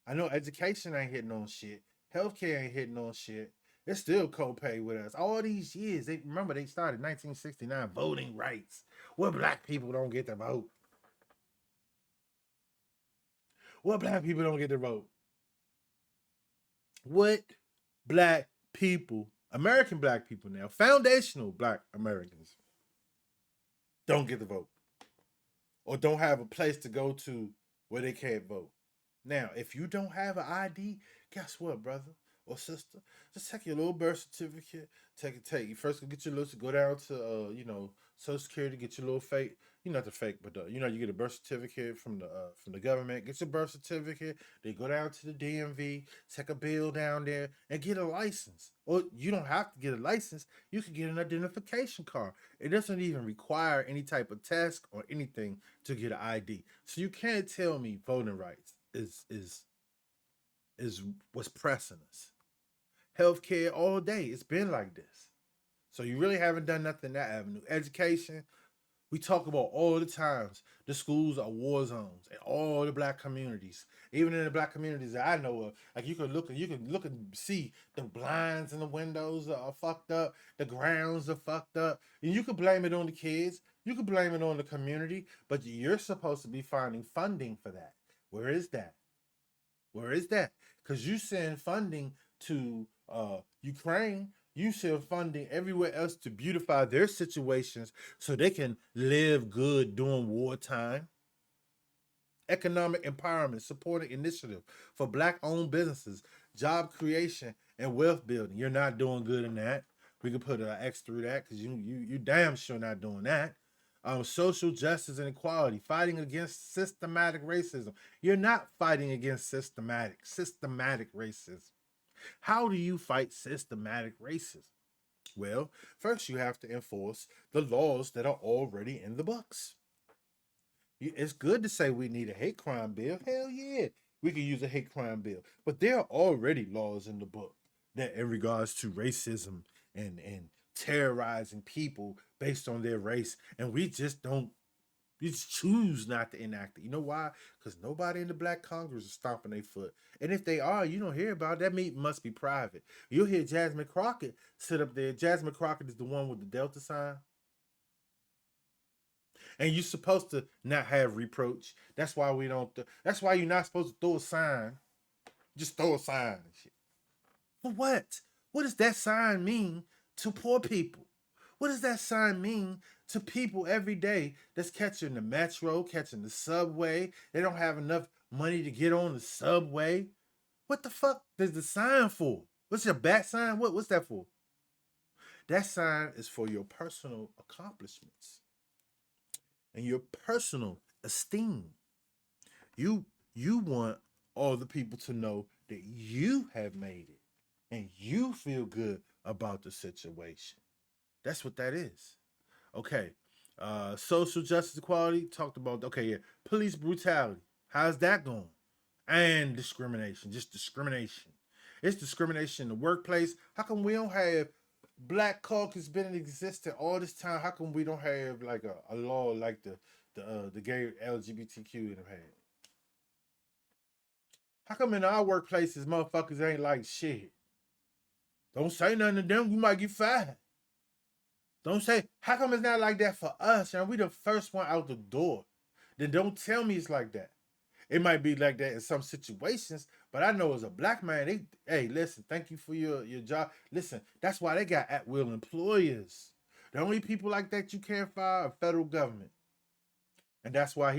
I know education ain't hitting on shit. Healthcare ain't hitting on shit. It's still co-pay with us. All these years, they started 1969 voting rights. Where black people don't get to vote. What black people don't get to vote? What black people, American black people now, foundational black Americans, don't get to vote? Or don't have a place to go to where they can't vote? Now, if you don't have an ID, guess what, brother or sister? Just take your little birth certificate. Take. You first get your little. Go down to Social Security. Get your little fake. Not the fake, but you get a birth certificate from the government. Get your birth certificate. They go down to the DMV. Take a bill down there and get a license. Or you don't have to get a license. You can get an identification card. It doesn't even require any type of test or anything to get an ID. So you can't tell me voting rights is what's pressing us. Healthcare all day. It's been like this. So you really haven't done nothing in that avenue. Education, we talk about all the times. The schools are war zones in all the black communities. Even in the black communities that I know of, like you can look and see the blinds in the windows are fucked up, the grounds are fucked up. And you could blame it on the kids, you could blame it on the community, but you're supposed to be finding funding for that. Where is that? Where is that? Because you send funding to Ukraine, you send funding everywhere else to beautify their situations so they can live good during wartime. Economic empowerment, supporting initiative for black-owned businesses, job creation, and wealth building. You're not doing good in that. We could put an X through that because you damn sure not doing that. Social justice and equality, fighting against systematic racism. You're not fighting against systematic racism. How do you fight systematic racism? Well, first you have to enforce the laws that are already in the books. It's good to say we need a hate crime bill. Hell yeah, we can use a hate crime bill. But there are already laws in the book that in regards to racism and terrorizing people based on their race, and we just don't. We just choose not to enact it. You know why? Because nobody in the Black Congress is stomping their foot. And if they are, you don't hear about it. That meeting must be private. You'll hear Jasmine Crockett sit up there. Jasmine Crockett is the one with the Delta sign. And you're supposed to not have reproach. That's why we don't. That's why you're not supposed to throw a sign. Just throw a sign and shit. For what? What does that sign mean to poor people? What does that sign mean to people every day that's catching the metro, catching the subway? They don't have enough money to get on the subway. What the fuck is the sign for? What's your bat sign? What's that for? That sign is for your personal accomplishments and your personal esteem. You want all the people to know that you have made it and you feel good about the situation. That's what that is. Okay. Social justice equality, talked about. Okay, yeah. Police brutality. How's that going? And discrimination. Just discrimination. It's discrimination in the workplace. How come we don't have Black Caucus been in existence all this time? How come we don't have like a law like the gay LGBTQ have had? How come in our workplaces motherfuckers ain't like shit? Don't say nothing to them, you might get fired. Don't say, how come it's not like that for us? And we the first one out the door. Then don't tell me it's like that. It might be like that in some situations, but I know as a black man, hey, listen, thank you for your job. Listen, that's why they got at-will employers. The only people like that you can't fire are federal government. And that's why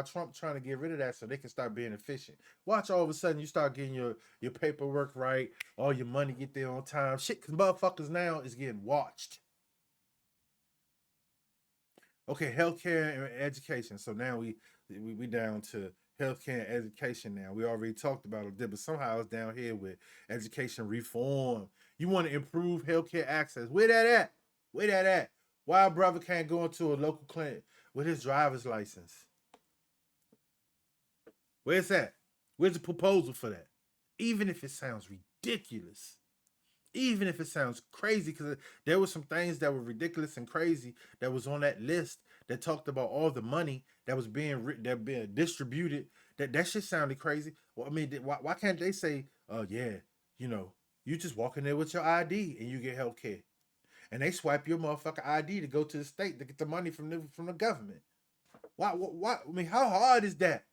Trump trying to get rid of that so they can start being efficient. Watch all of a sudden you start getting your paperwork right, all your money get there on time. Shit, because motherfuckers now is getting watched. Okay, healthcare and education. So now we down to healthcare and education now. We already talked about it, but somehow it's down here with education reform. You want to improve healthcare access. Where that at? Where that at? Why a brother can't go into a local clinic with his driver's license? Where's that? Where's the proposal for that? Even if it sounds ridiculous. Even if it sounds crazy, because there were some things that were ridiculous and crazy that was on that list that talked about all the money that was being distributed. That shit sounded crazy. Well, I mean, why can't they say, yeah, you just walk in there with your ID and you get health care, and they swipe your motherfucking ID to go to the state to get the money from the government? Why? I mean, how hard is that?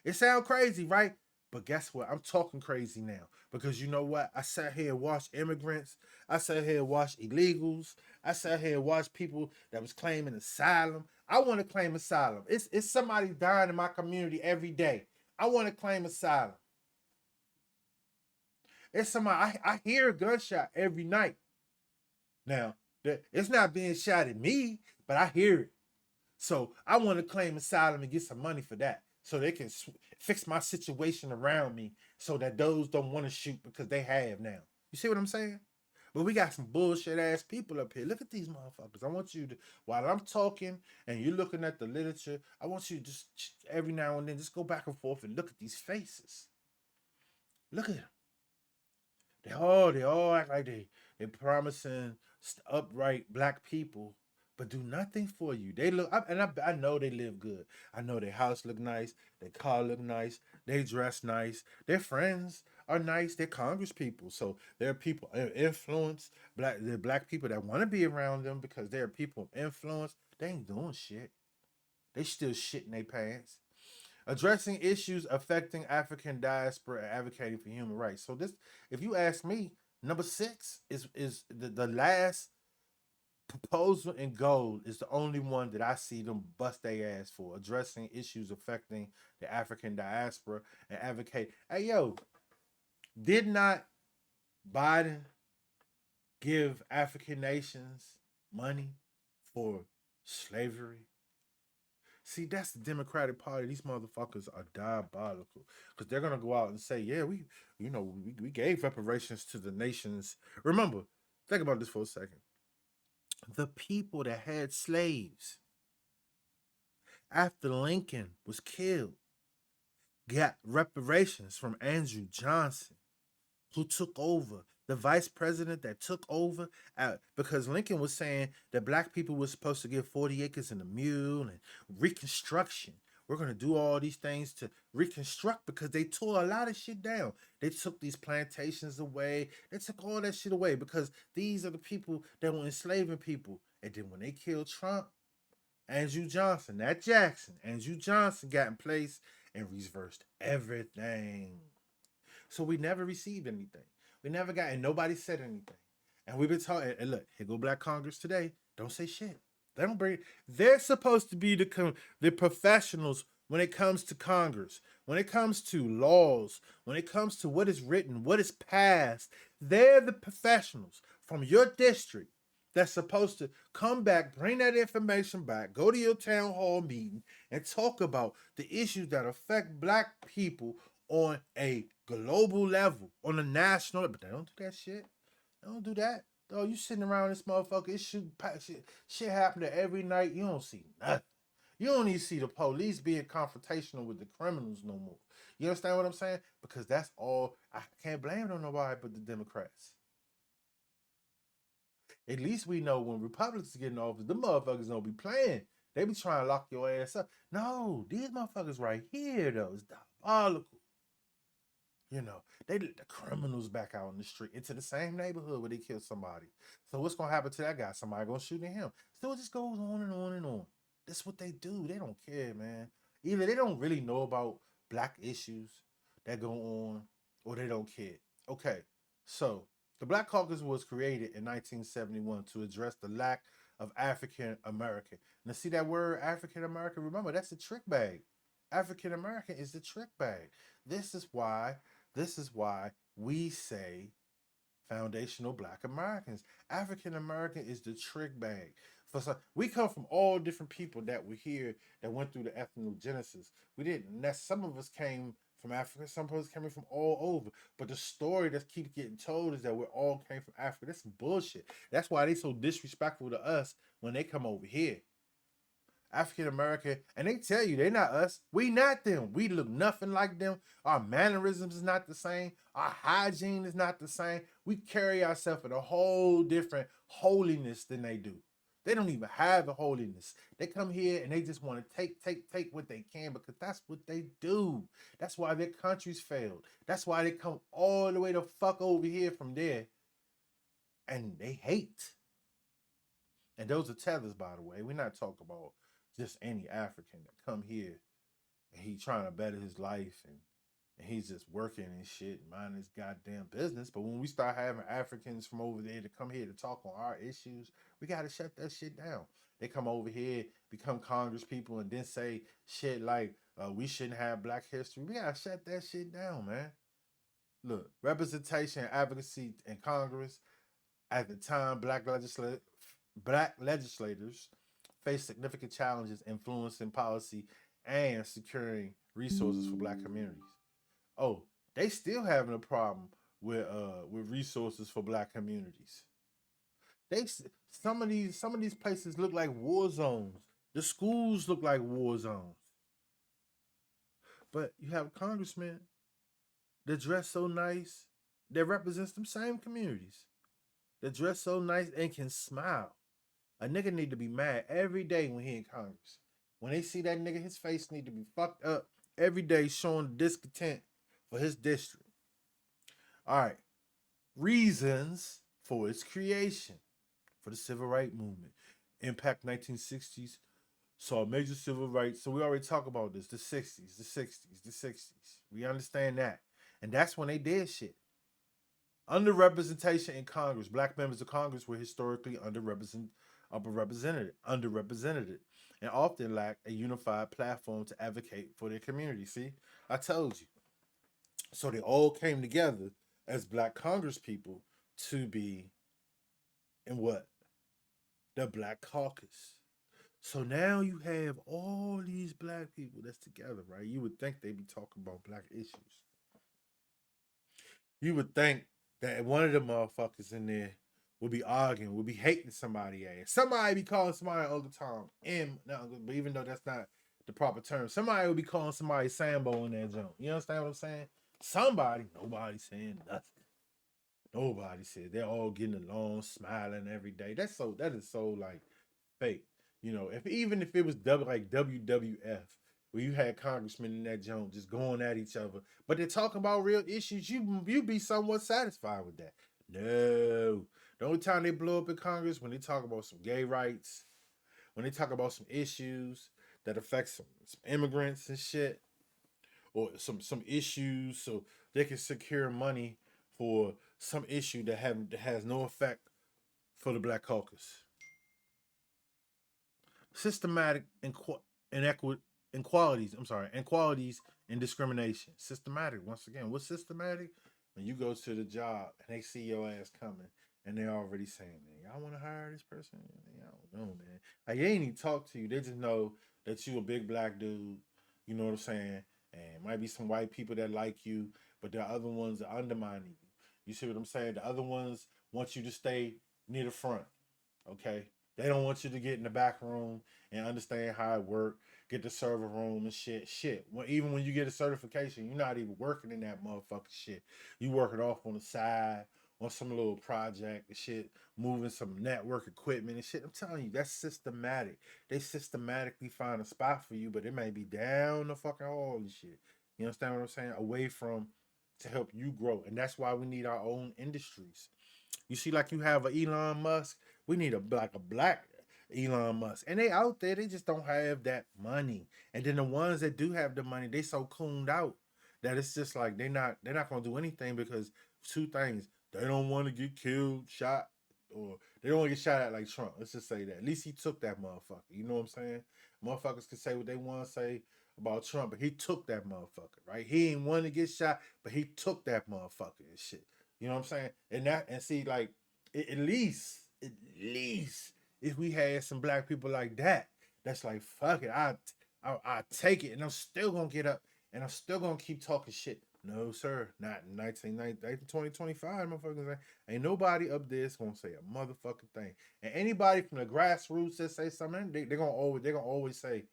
It sounds crazy, right? But guess what? I'm talking crazy now because you know what? I sat here and watched immigrants. I sat here and watched illegals. I sat here and watched people that was claiming asylum. I want to claim asylum. It's somebody dying in my community every day. I want to claim asylum. It's somebody, I hear a gunshot every night. Now, it's not being shot at me, but I hear it. So I want to claim asylum and get some money for that. So they can fix my situation around me so that those don't want to shoot because they have now. You see what I'm saying? But we got some bullshit ass people up here. Look at these motherfuckers. I want you to, while I'm talking and you're looking at the literature, I want you to just every now and then just go back and forth and look at these faces. Look at them. They all act like they promising upright black people, but do nothing for you. They look, I know they live good. I know their house look nice, their car look nice, they dress nice, their friends are nice, they're Congress people. So there are people of influence, they're black people that want to be around them because they're people of influence. They ain't doing shit. They still shitting their pants. Addressing issues affecting African diaspora and advocating for human rights. So this, if you ask me, number 6 is the last proposal in gold is the only one that I see them bust their ass for. Addressing issues affecting the African diaspora and advocate. Hey yo, did not Biden give African nations money for slavery? See, that's the Democratic Party. These motherfuckers are diabolical because they're gonna go out and say, "Yeah, we gave reparations to the nations." Remember, think about this for a second. The people that had slaves after Lincoln was killed got reparations from Andrew Johnson, who took over, the vice president that took over, because Lincoln was saying that black people were supposed to get 40 acres and a mule and reconstruction. We're going to do all these things to reconstruct because they tore a lot of shit down. They took these plantations away. They took all that shit away because these are the people that were enslaving people. And then when they killed Trump, Andrew Johnson, not Jackson, Andrew Johnson got in place and reversed everything. So we never received anything. We never got, and nobody said anything. And we've been talking. And look, here go Black Congress today. Don't say shit. They don't bring. They're supposed to be the professionals when it comes to Congress, when it comes to laws, when it comes to what is written, what is passed. They're the professionals from your district that's supposed to come back, bring that information back, go to your town hall meeting, and talk about the issues that affect black people on a global level, on a national level. But they don't do that shit. They don't do that. Oh, you sitting around this motherfucker, shit happening every night. You don't see nothing. You don't even see the police being confrontational with the criminals no more. You understand what I'm saying? Because that's all. I can't blame it on nobody but the Democrats. At least we know when Republicans get in office, the motherfuckers don't be playing. They be trying to lock your ass up. No, these motherfuckers right here, though, is diabolical. You know, they let the criminals back out in the street into the same neighborhood where they killed somebody. So what's gonna happen to that guy? Somebody gonna shoot at him. So it just goes on and on and on. That's what they do. They don't care, man. Either they don't really know about black issues that go on, or they don't care. Okay, so the Black Caucus was created in 1971 to address the lack of African American. Now, see that word African American? Remember, that's a trick bag. African American is the trick bag. This is why we say foundational black Americans. African American is the trick bag. For some, we come from all different people that were here that went through the ethnogenesis. We didn't. Some of us came from Africa. Some of us came from all over. But the story that keeps getting told is that we all came from Africa. That's some bullshit. That's why they so disrespectful to us when they come over here. African American, and they tell you they're not us. We not them. We look nothing like them. Our mannerisms is not the same. Our hygiene is not the same. We carry ourselves in a whole different holiness than they do. They don't even have the holiness. They come here and they just want to take what they can because that's what they do. That's why their countries failed. That's why they come all the way the fuck over here from there. And they hate. And those are tethers, by the way. We're not talking about just any African that come here and he trying to better his life and he's just working and shit, minding his goddamn business. But when we start having Africans from over there to come here to talk on our issues, we got to shut that shit down. They come over here, become Congress people, and then say shit like We shouldn't have black history. We gotta shut that shit down, man. Look, representation, advocacy in Congress. At the time, black legislators faced significant challenges influencing policy and securing resources for black communities. Oh, they still having a problem with resources for black communities. Some of these places look like war zones. The schools look like war zones. But you have congressmen that dress so nice that represents them same communities. That dress so nice and can smile. A nigga need to be mad every day when he in Congress. When they see that nigga, his face need to be fucked up every day, showing discontent for his district. All right. Reasons for its creation. For the civil rights movement. Impact 1960s saw major civil rights. So we already talked about this. The 60s, the 60s, the 60s. We understand that. And that's when they did shit. Underrepresentation in Congress. Black members of Congress were historically underrepresented, and often lacked a unified platform to advocate for their community. See, I told you. So they all came together as black Congress people to be in what? The Black Caucus. So now you have all these black people that's together, right? You would think they'd be talking about black issues. You would think that one of the motherfuckers in there would be arguing, would be hating somebody ass. Somebody be calling somebody all the time. But even though that's not the proper term, somebody would be calling somebody Sambo in that joint. You understand what I'm saying? Somebody, nobody saying nothing. Nobody said they're all getting along, smiling every day. That is so like fake. You know, even if it was like WWF, where you had congressmen in that joint just going at each other, but they're talking about real issues, you'd be somewhat satisfied with that. No. The only time they blow up in Congress when they talk about some gay rights, when they talk about some issues that affect some immigrants and shit, or some issues so they can secure money for some issue that has no effect for the Black Caucus. Systematic inequalities and discrimination. Systematic, once again, what's systematic? When you go to the job and they see your ass coming and they're already saying, man, y'all want to hire this person? Man, I don't know, man. Like, they ain't even talk to you. They just know that you a big black dude. You know what I'm saying? And might be some white people that like you, but there are other ones that undermine you. You see what I'm saying? The other ones want you to stay near the front. Okay? They don't want you to get in the back room and understand how it works, get the server room and shit. Even when you get a certification, you're not even working in that motherfucking shit. You working off on the side on some little project and shit, moving some network equipment and shit. I'm telling you, that's systematic. They systematically find a spot for you, but it may be down the fucking hall and shit. You understand what I'm saying? Away from to help you grow. And that's why we need our own industries. You see, like you have a Elon Musk, we need a black Elon Musk. And they out there, they just don't have that money. And then the ones that do have the money, they so cooned out that it's just like they're not gonna do anything because two things. They don't want to get killed, shot, or they don't want to get shot at like Trump. Let's just say that. At least he took that motherfucker. You know what I'm saying? Motherfuckers can say what they want to say about Trump, but he took that motherfucker, right? He ain't want to get shot, but he took that motherfucker and shit. You know what I'm saying? And see, like, at least if we had some black people like that, that's like, fuck it, I take it, and I'm still gonna get up, and I'm still gonna keep talking shit. No, sir, not in 2025, motherfuckers. Ain't nobody up there is gonna say a motherfucking thing. And anybody from the grassroots that say something, they're gonna always say,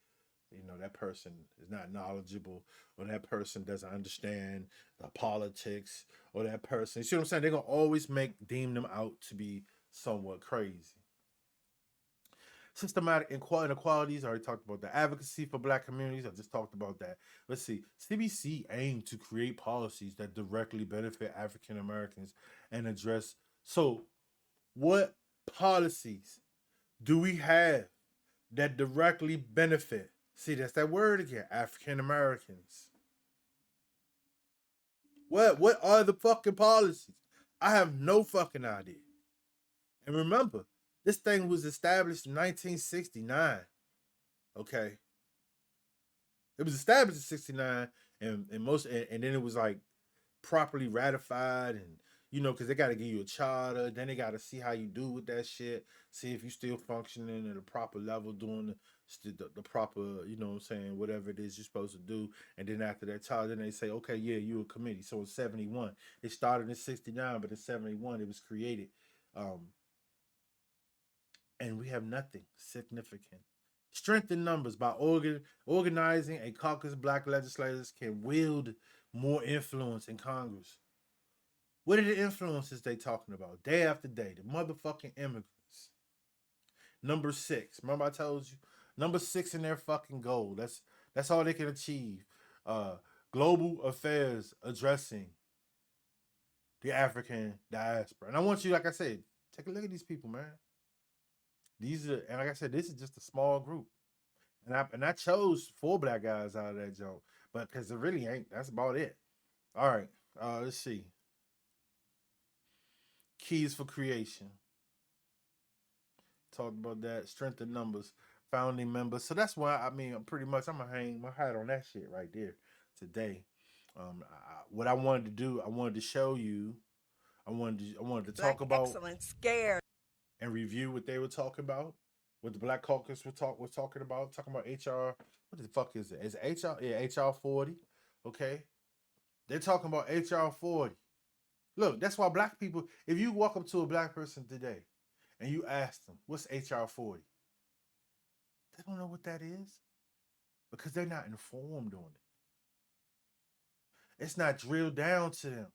you know, that person is not knowledgeable, or that person doesn't understand the politics, or that person, you see what I'm saying? They're gonna always deem them out to be somewhat crazy. Systematic inequalities. I already talked about the advocacy for black communities. I just talked about that. Let's see. CBC aimed to create policies that directly benefit African Americans and address. So, what policies do we have that directly benefit? See, that's that word again. African Americans. What are the fucking policies? I have no fucking idea. And remember, this thing was established in 1969. Okay. It was established in '69, and then it was like properly ratified, and because they got to give you a charter, then they got to see how you do with that shit, see if you still functioning at a proper level, doing the proper, what I'm saying, whatever it is you're supposed to do, and then after that charter, then they say, okay, yeah, you a committee. So in '71, it started in '69, but in '71 it was created, and we have nothing significant. Strength in numbers by organizing a caucus. Black legislators can wield more influence in Congress. What are the influences they talking about? Day after day, the motherfucking immigrants. Number 6. Remember I told you? Number 6 in their fucking goal. That's all they can achieve. Global affairs addressing the African diaspora. And I want you, like I said, take a look at these people, man. And like I said, this is just a small group. And I chose 4 black guys out of that joke. But because it really ain't. That's about it. All right. Let's see. Keys for creation. Talked about that. Strength in numbers. Founding members. So that's why, I'm going to hang my hat on that shit right there today. What I wanted to do, I wanted to show you. I wanted to talk about. Excellent scare. And review what they were talking about. What the Black Caucus was talking about. Talking about HR. What the fuck is it? Is it HR? Yeah, HR 40. Okay. They're talking about HR 40. Look, that's why black people, if you walk up to a black person today and you ask them, what's HR 40? They don't know what that is because they're not informed on it. It's not drilled down to them.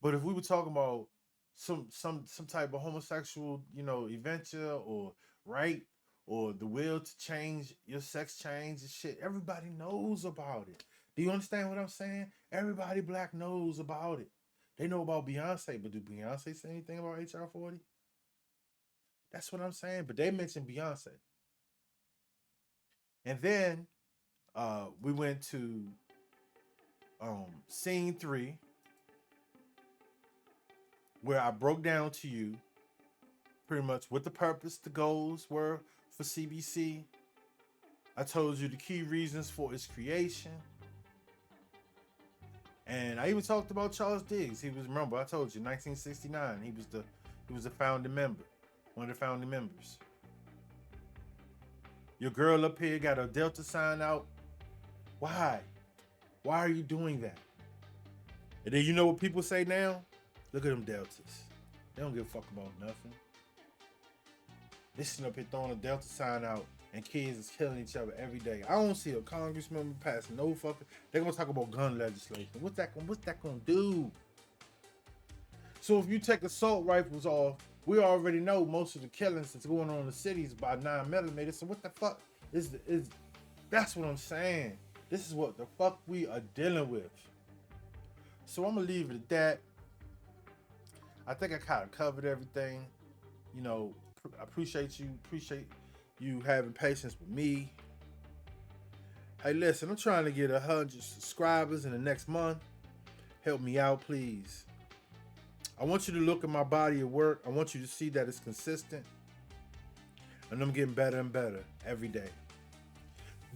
But if we were talking about some type of homosexual, adventure or right or the will to change your sex change and shit, everybody knows about it. Do you understand what I'm saying? Everybody black knows about it. They know about Beyonce, but do Beyonce say anything about HR 40? That's what I'm saying. But they mentioned Beyonce. And then we went to scene 3, where I broke down to you pretty much what the purpose, the goals were for CBC. I told you the key reasons for its creation. And I even talked about Charles Diggs. Remember, I told you, 1969, he was the founding member, one of the founding members. Your girl up here got a Delta sign out. Why? Why are you doing that? And then you know what people say now? Look at them Deltas. They don't give a fuck about nothing. They sitting up here throwing a Delta sign out and kids is killing each other every day. I don't see a congressman passing no fucking. They're gonna talk about gun legislation. What's that gonna do? So if you take assault rifles off, we already know most of the killings that's going on in the cities by 9mm. So what the fuck is that's what I'm saying. This is what the fuck we are dealing with. So I'm gonna leave it at that. I think I kind of covered everything. I appreciate you having patience with me. Hey, listen, I'm trying to get 100 subscribers in the next month. Help me out, please. I want you to look at my body of work. I want you to see that it's consistent. And I'm getting better and better every day.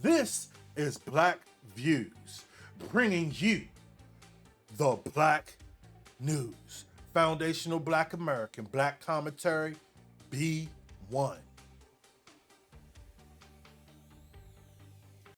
This is Black Views, bringing you the Black News. Foundational Black American, Black Commentary, B1.